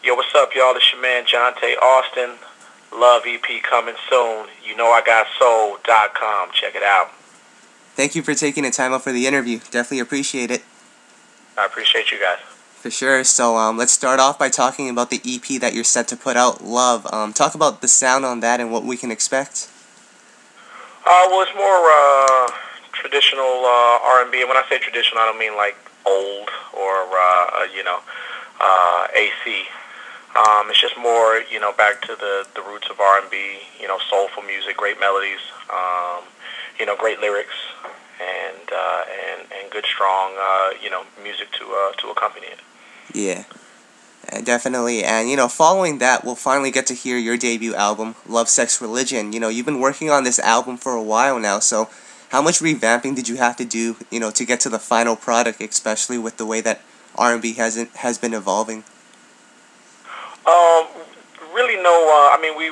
Yo, what's up, y'all? It's your man, Johnta Austin. Love EP coming soon. YouKnowIGotSoul.com. Check it out. Thank you for taking the time out for the interview. Definitely appreciate it. I appreciate you guys. For sure. So let's start off by talking about the EP that you're set to put out, Love. Talk about the sound on that and what we can expect. Well, it's more traditional R&B. And when I say traditional, I don't mean like old or, AC. It's just more, back to the roots of R&B, soulful music, great melodies, great lyrics, and good, strong, music to accompany it. Yeah, definitely. And, following that, we'll finally get to hear your debut album, Love, Sex, Religion. You've been working on this album for a while now, so how much revamping did you have to do, to get to the final product, especially with the way that R&B has been evolving? Um, Really no.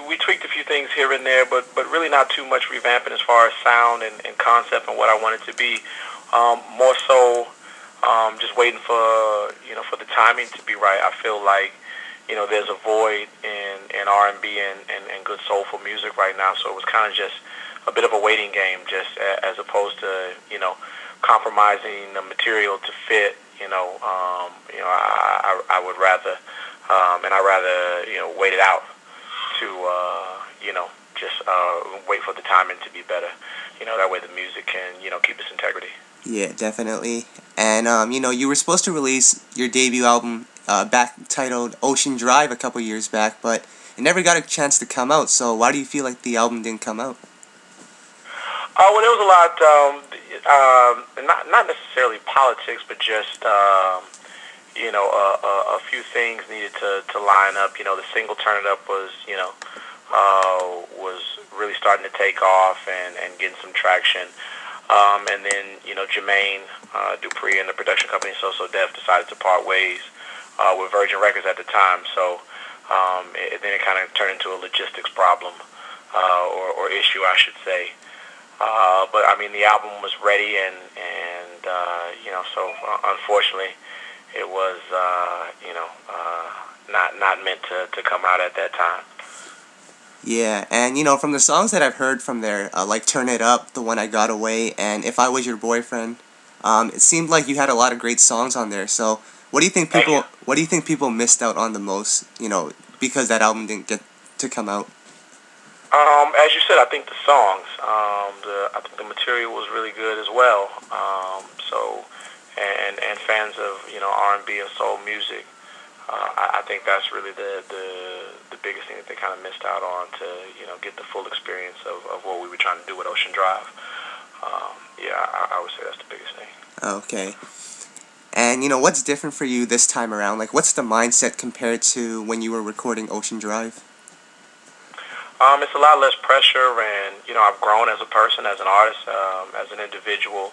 We tweaked a few things here and there, but really not too much revamping as far as sound and concept and what I want it to be. More so, just waiting for the timing to be right. I feel like there's a void in R&B and good soulful music right now. So it was kind of just a bit of a waiting game, just as opposed to compromising the material to fit. I would rather. And I'd rather, wait it out to, just wait for the timing to be better. That way the music can, keep its integrity. Yeah, definitely. And, you were supposed to release your debut album back titled Ocean Drive a couple years back, but it never got a chance to come out, so why do you feel like the album didn't come out? Well, there was a lot, not necessarily politics, but just, a few things needed to line up. The single "Turn It Up" was really starting to take off and getting some traction. And then Jermaine Dupree and the production company So Def decided to part ways with Virgin Records at the time. So then it kind of turned into a logistics problem or issue, I should say. But I mean, the album was ready, and so unfortunately, it was not meant to come out at that time. Yeah, and from the songs that I've heard from there, like "Turn It Up," "The One I Got Away," and "If I Was Your Boyfriend," it seemed like you had a lot of great songs on there. So, what do you think people missed out on the most? Because that album didn't get to come out. As you said, I think the songs, I think the material was really good as well. And fans of R&B and soul music, I think that's really the biggest thing that they kind of missed out on to get the full experience of what we were trying to do with Ocean Drive. I would say that's the biggest thing. Okay. And what's different for you this time around? Like, what's the mindset compared to when you were recording Ocean Drive? It's a lot less pressure, and I've grown as a person, as an artist, as an individual.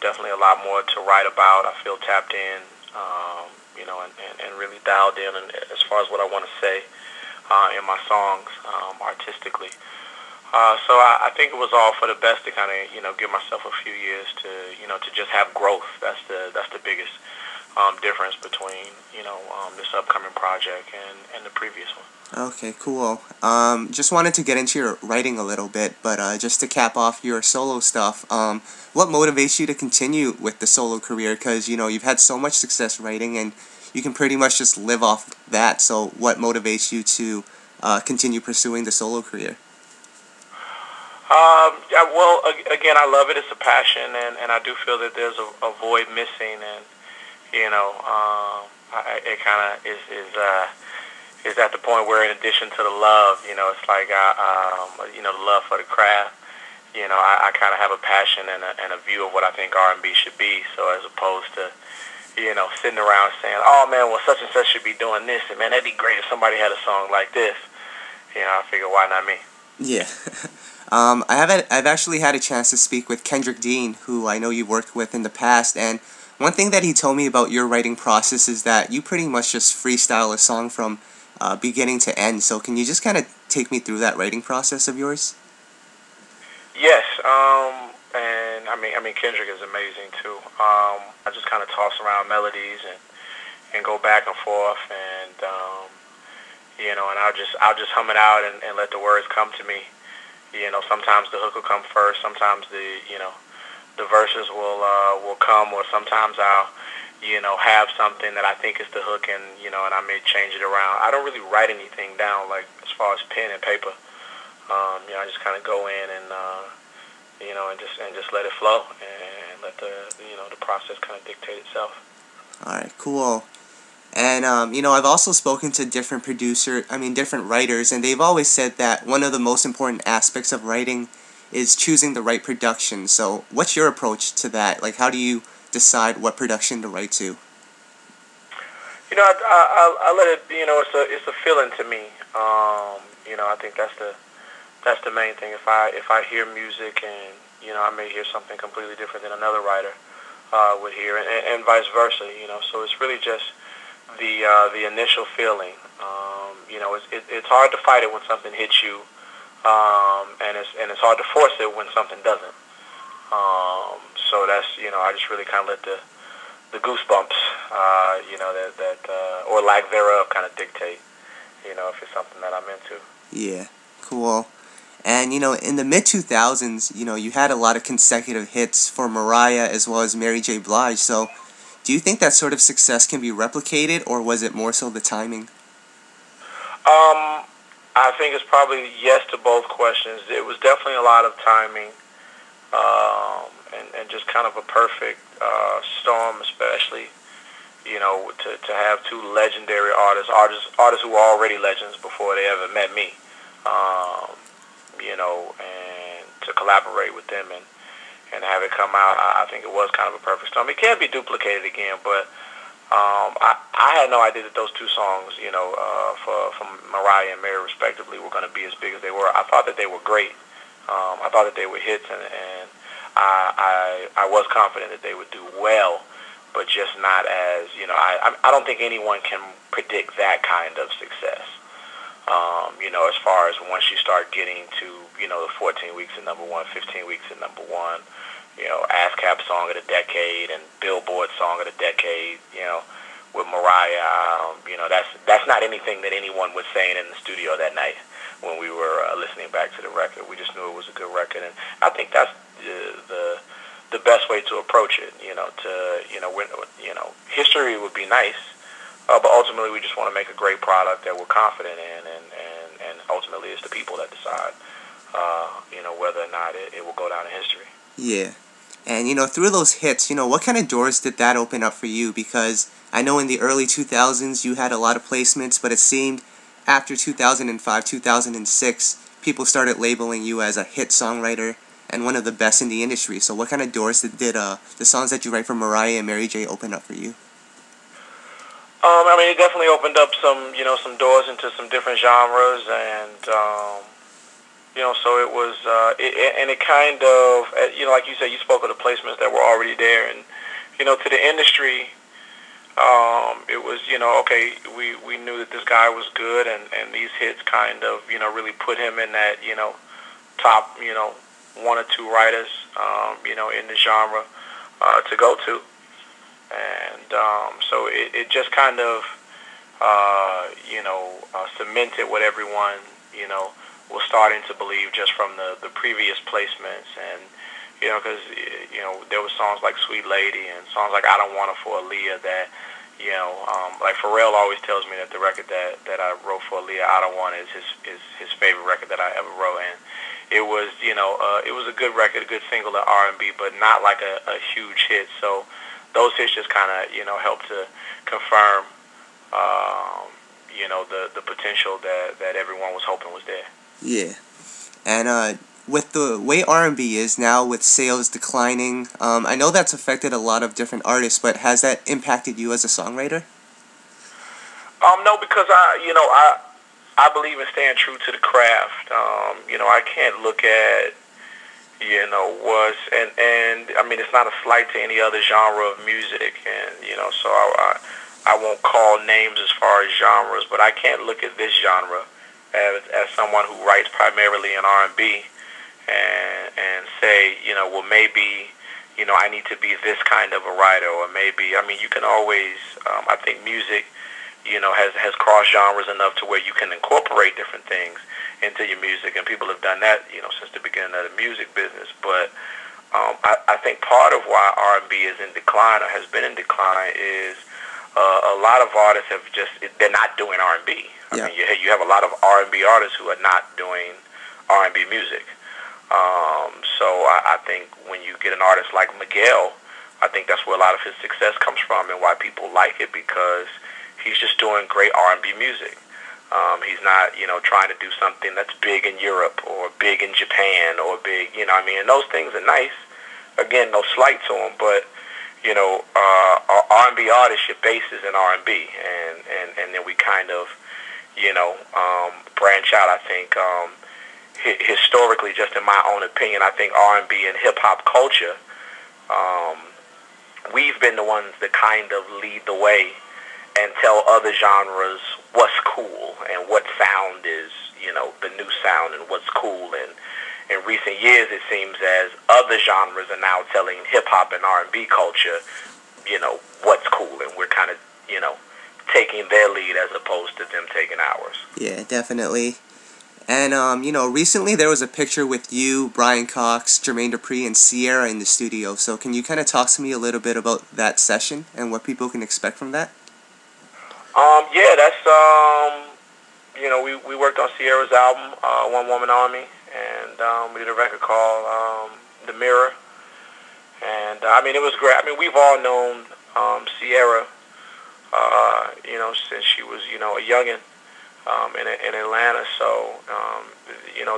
Definitely a lot more to write about. I feel tapped in, and really dialed in as far as what I want to say in my songs artistically. So I think it was all for the best to kind of give myself a few years to just have growth. That's the biggest difference between this upcoming project and the previous one. Okay, cool. Just wanted to get into your writing a little bit, but just to cap off your solo stuff, what motivates you to continue with the solo career? Because, you've had so much success writing, and you can pretty much just live off that. So what motivates you to continue pursuing the solo career? Well, again, I love it. It's a passion, and I do feel that there's a void missing, and, it kind of is at the point where, in addition to the love, it's like the love for the craft. I kind of have a passion and a view of what I think R&B should be. So as opposed to sitting around saying, "Oh man, well such and such should be doing this," and man, that'd be great if somebody had a song like this. I figure, why not me? Yeah. I've actually had a chance to speak with Kendrick Dean, who I know you've worked with in the past, and one thing that he told me about your writing process is that you pretty much just freestyle a song from beginning to end. So can you just kind of take me through that writing process of yours? Yes, and I mean Kendrick is amazing too. I just kind of toss around melodies and and go back and forth, and and I'll just hum it out and let the words come to me. Sometimes the hook will come first. Sometimes the verses will come, or sometimes I'll have something that I think is the hook, and I may change it around. I don't really write anything down, like as far as pen and paper. I just kind of go in and just let it flow and let the process kind of dictate itself. All right, cool. And I've also spoken to different writers, and they've always said that one of the most important aspects of writing is choosing the right production. So, what's your approach to that? Like, how do you decide what production to write to? I let it. It's a feeling to me. I think that's the main thing. If I hear music, and I may hear something completely different than another writer would hear, and vice versa. So it's really just the initial feeling. It's hard to fight it when something hits you, and it's hard to force it when something doesn't. So that's I just really kind of let the goosebumps, or lack thereof, kind of dictate. If it's something that I'm into. Yeah, cool. And in the mid 2000s, you had a lot of consecutive hits for Mariah as well as Mary J. Blige. So, do you think that sort of success can be replicated, or was it more so the timing? I think it's probably yes to both questions. It was definitely a lot of timing, and just kind of a perfect storm, especially to have two legendary artists who were already legends before they ever met me, and to collaborate with them and have it come out. I think it was kind of a perfect storm. It can't be duplicated again, but I had no idea that those two songs, from Mariah and Mary respectively, were going to be as big as they were. I thought that they were great. I thought that they were hits, and I was confident that they would do well, but just not as I don't think anyone can predict that kind of success. As far as once you start getting to the 14 weeks at number one, 15 weeks at number one, ASCAP Song of the Decade and Billboard Song of the Decade, with Mariah, that's not anything that anyone was saying in the studio that night when we were listening back to the record. We just knew it was a good record, and I think that's the best way to approach it. History would be nice, but ultimately we just want to make a great product that we're confident in, and ultimately it's the people that decide, whether or not it will go down in history. Yeah. And, through those hits, what kind of doors did that open up for you? Because I know in the early 2000s you had a lot of placements, but it seemed after 2005, 2006, people started labeling you as a hit songwriter and one of the best in the industry. So what kind of doors did the songs that you write for Mariah and Mary J. open up for you? It definitely opened up some doors into some different genres, and so it was, and it kind of, like you said, you spoke of the placements that were already there, and to the industry, it was, okay, we knew that this guy was good, and these hits kind of, really put him in that, top, one or two writers, in the genre to go to. And so it just kind of, cemented what everyone, was starting to believe just from the previous placements. And, because, there were songs like Sweet Lady and songs like I Don't Want Her for Aaliyah that, like Pharrell always tells me that the record that I wrote for Aaliyah, I Don't Want It, is his favorite record that I ever wrote. And it was, it was a good record, a good single in R&B, but not like a huge hit. So those hits just kind of, helped to confirm, the potential that everyone was hoping was there. Yeah. And with the way R&B is now, with sales declining, I know that's affected a lot of different artists, but has that impacted you as a songwriter? No, because I believe in staying true to the craft. I can't look at, and I mean, it's not a slight to any other genre of music, and, so I won't call names as far as genres, but I can't look at this genre as someone who writes primarily in R&B and say, well, maybe, I need to be this kind of a writer, or maybe, I mean, you can always, I think music, has crossed genres enough to where you can incorporate different things into your music, and people have done that, since the beginning of the music business. But I think part of why R&B is in decline, or has been in decline, is a lot of artists they're not doing R&B. Yeah. I mean, you have a lot of R&B artists who are not doing R&B music. So I think when you get an artist like Miguel, I think that's where a lot of his success comes from, and why people like it, because he's just doing great R&B music. He's not, trying to do something that's big in Europe or big in Japan or big, and those things are nice. Again, no slight to them, but, R&B artists, your base is in R&B, and then we kind of, branch out. I think, historically, just in my own opinion, I think R&B and hip-hop culture, we've been the ones that kind of lead the way and tell other genres what's cool and what sound is, the new sound, and what's cool. And in recent years, it seems as other genres are now telling hip-hop and R&B culture, what's cool, and we're kind of, taking their lead as opposed to them taking ours. Yeah, definitely. And, recently there was a picture with you, Brian Cox, Jermaine Dupri, and Sierra in the studio. So can you kind of talk to me a little bit about that session and what people can expect from that? Yeah, that's, we worked on Sierra's album, One Woman Army, and we did a record called The Mirror. And, it was great. We've all known Sierra, since she was, a youngin'. In Atlanta, so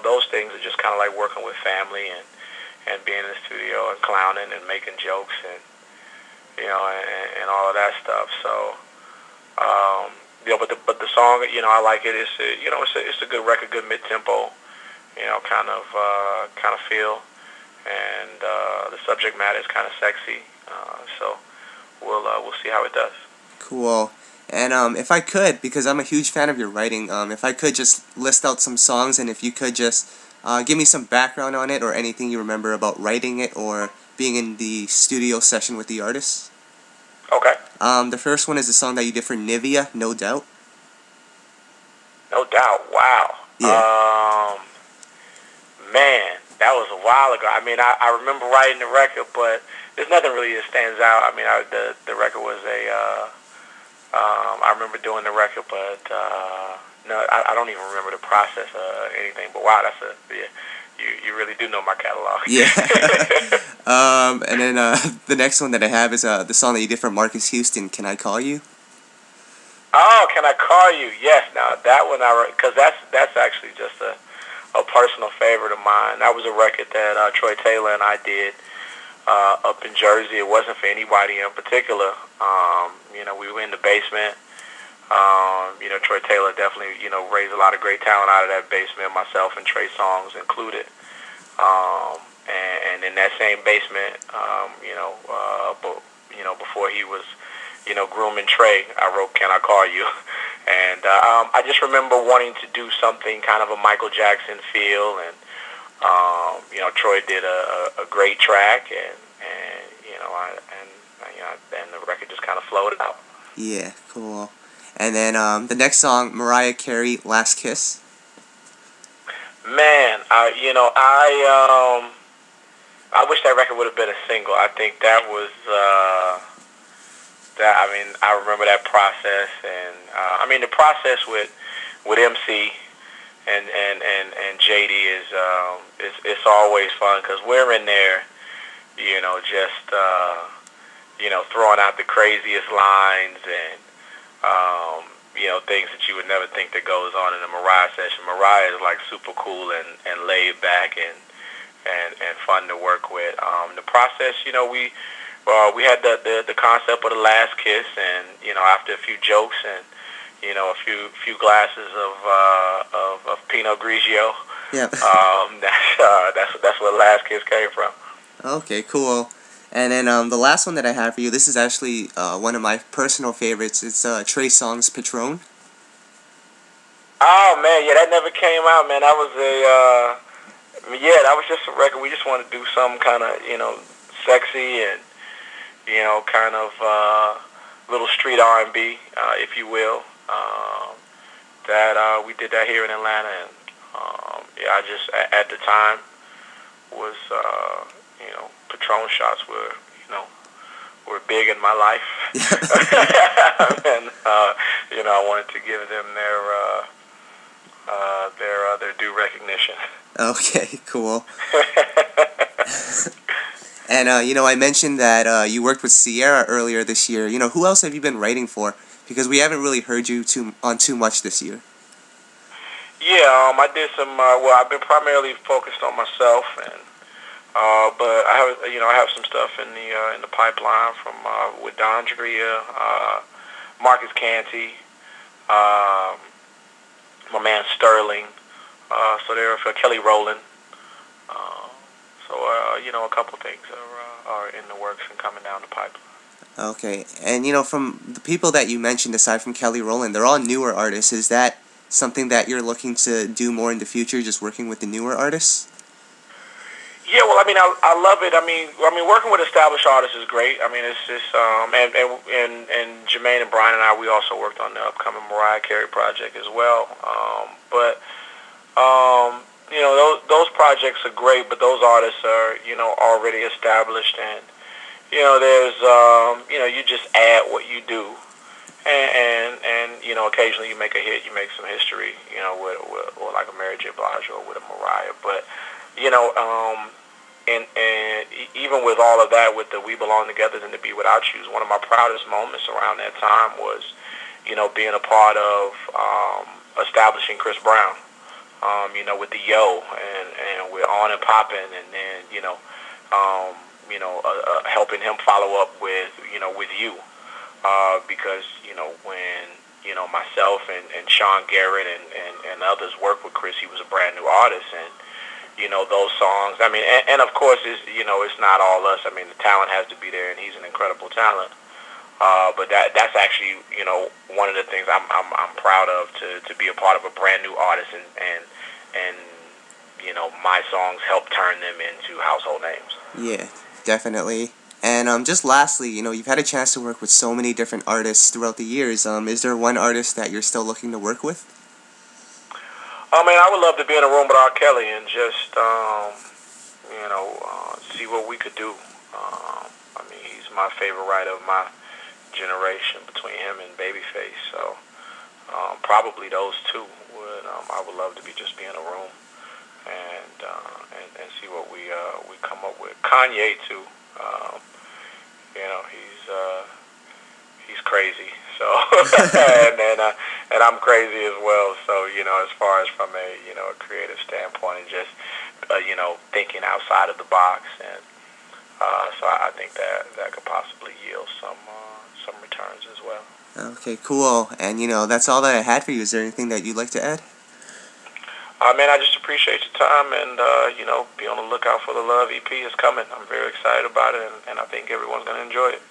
those things are just kind of like working with family and being in the studio and clowning and making jokes and and all of that stuff. So but the song, I like it. It's a good record, good mid tempo, kind of feel, and the subject matter is kind of sexy. So we'll see how it does. Cool. And if I could, because I'm a huge fan of your writing, if I could just list out some songs, and if you could just give me some background on it, or anything you remember about writing it or being in the studio session with the artist. Okay. The first one is the song that you did for Nivea, No Doubt. No Doubt. Wow. Yeah. Man, that was a while ago. I remember writing the record, but there's nothing really that stands out. The record was I remember doing the record, but no, I don't even remember the process or anything. But wow, you really do know my catalog. Yeah. And then the next one that I have is the song that you did for Marcus Houston, Can I Call You? Oh, Can I Call You? Yes. Now that one because that's actually just a personal favorite of mine. That was a record that Troy Taylor and I did up in Jersey. It wasn't for anybody in particular. We were in the basement. Troy Taylor definitely, raised a lot of great talent out of that basement, myself and Trey Songz included. And in that same basement, before he was, grooming Trey, I wrote Can I Call You? And I just remember wanting to do something kind of a Michael Jackson feel, and Troy did a great track, and the record just kind of flowed out. Yeah, cool. And then the next song, Mariah Carey, Last Kiss. Man, I wish that record would have been a single. I think that was I remember that process, and the process with MC and JD is it's always fun, because we're in there, just throwing out the craziest lines and things that you would never think that goes on in a Mariah session. Mariah is like super cool and laid back and fun to work with. The process, we had the concept of the last kiss, and after a few jokes and a few glasses of Pinot Grigio. Yeah. That's where the last kiss came from. Okay, cool. And then the last one that I have for you, this is actually one of my personal favorites. It's Trey Songz, Patron. Oh man, yeah, that never came out, man. That was that was just a record. We just wanted to do some kind of sexy and kind of little street R&B, if you will. That we did that here in Atlanta, and yeah, I just at the time was Patron shots were big in my life, and I wanted to give them their due recognition. Okay, cool. And I mentioned that you worked with Sierra earlier this year. Who else have you been writing for? Because we haven't really heard you too much this year. Yeah, I did some. Well, I've been primarily focused on myself, and but I have some stuff in the pipeline from with Don Drea, Marcus Canty, my man Sterling. So there for Kelly Rowland. So a couple things are in the works and coming down the pipeline. Okay, and from the people that you mentioned, aside from Kelly Rowland, they're all newer artists. Is that something that you're looking to do more in the future, just working with the newer artists? Yeah, well, I love it. I mean, working with established artists is great. I mean, it's just and Jermaine and Brian and I, we also worked on the upcoming Mariah Carey project as well. But those projects are great, but those artists are already established, and there's you just add what you do, and occasionally you make a hit, you make some history, with like a Mary J. Blige or with a Mariah, but and even with all of that, with the We Belong Together and To Be Without You, one of my proudest moments around that time was being a part of establishing Chris Brown, with the Yo, and we're on and popping, and then helping him follow up with with You, because when myself and Sean Garrett and others worked with Chris, he was a brand new artist, and those songs. I mean, and of course, it's not all us. I mean, the talent has to be there, and he's an incredible talent. But that's actually one of the things I'm proud of, to be a part of a brand new artist, and my songs help turn them into household names. Yeah, definitely. And just lastly, you've had a chance to work with so many different artists throughout the years. Is there one artist that you're still looking to work with? I would love to be in a room with R. Kelly and just see what we could do. He's my favorite writer of my generation, between him and Babyface. So probably those two would. I would love to be in a room and see what we come up with. Kanye too. He's crazy. So and I'm crazy as well. So as far as from a creative standpoint, and just thinking outside of the box, and so I think that could possibly yield some returns as well. Okay, cool. And that's all that I had for you. Is there anything that you'd like to add? Man, I just appreciate your time, and be on the lookout for the Love EP. It's coming. I'm very excited about it, and I think everyone's gonna enjoy it.